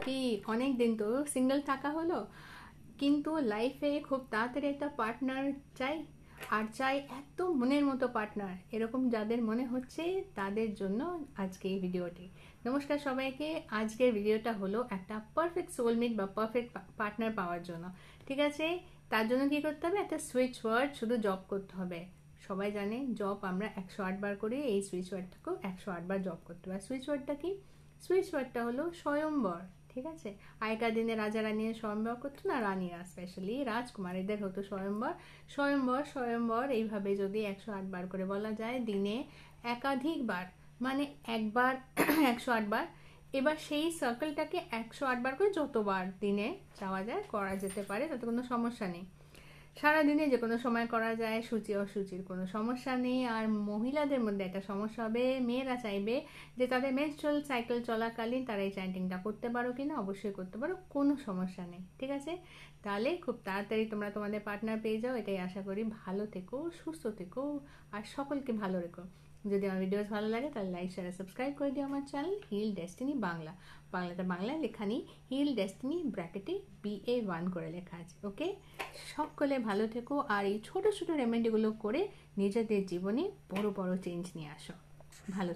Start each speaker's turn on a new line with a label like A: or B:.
A: কি অনেক দিন তো সিঙ্গেল থাকা হলো, কিন্তু লাইফে খুব তাড়াতাড়ি একটা পার্টনার চাই। আর চাই এত মনের মতো পার্টনার, এরকম যাদের মনে হচ্ছে তাদের জন্য আজকে এই ভিডিওটি। নমস্কার সবাইকে। আজকের ভিডিওটা হলো একটা পারফেক্ট সোলমেট বা পারফেক্ট পার্টনার পাওয়ার জন্য। ঠিক আছে, তার জন্য কি করতে হবে? একটা সুইচ ওয়ার্ড শুধু জব করতে হবে। সবাই জানে জব আমরা 108 বার করি, এই সুইচ ওয়ার্ডটাকেও 108 বার জব করতে হবে। সুইচ ওয়ার্ডটা কি? সুইচ ওয়ার্ডটা হলো স্বয়ম্বর। ঠিক আছে, আগেকার দিনে রাজা রানীরা স্বয়ম্বর করতো না, রানীরা স্পেশালি রাজকুমারীদের হতো স্বয়ম্বর। স্বয়ম্বর স্বয়ম্বর এইভাবে যদি 108 বার করে বলা যায়, দিনে একাধিকবার, মানে একবার 108 বার। এবার সেই সার্কেলটাকে 108 বার করে যতবার দিনে চাওয়া যায় করা যেতে পারে, তাতে কোনো সমস্যা নেই। সারাদিনে যে কোনো সময় করা যায়, সূচি অসুচির কোনো সমস্যা নেই। আর মহিলাদের মধ্যে একটা সমস্যা হবে, মেয়েরা চাইবে যে তাদের মেনস্ট্রুয়াল সাইকেল চলাকালীন তারা এই চ্যান্টিংটা করতে পারো কিনা। অবশ্যই করতে পারো, কোনো সমস্যা নেই। ঠিক আছে, তাহলে খুব তাড়াতাড়ি তোমরা তোমাদের পার্টনার পেয়ে যাও, এটাই আশা করি। ভালো থেকো, সুস্থ থেকো, আর সকলকে ভালো রেখো। যদি আমার ভিডিওস ভালো লাগে তাহলে লাইক শেয়ার সাবস্ক্রাইব করে দিও আমার চ্যানেল হিল ডেস্টিনি বাংলা। বাংলায় লেখা নেই, হিল ডেস্টিনি ব্র্যাকেটে BA1 করে লেখা আছে। ওকে, সকলে ভালো থেকো, আর এই ছোট ছোট রেমেডিগুলো করে নিজেদের জীবনে বড় বড় চেঞ্জ নিয়ে আসো। ভালো।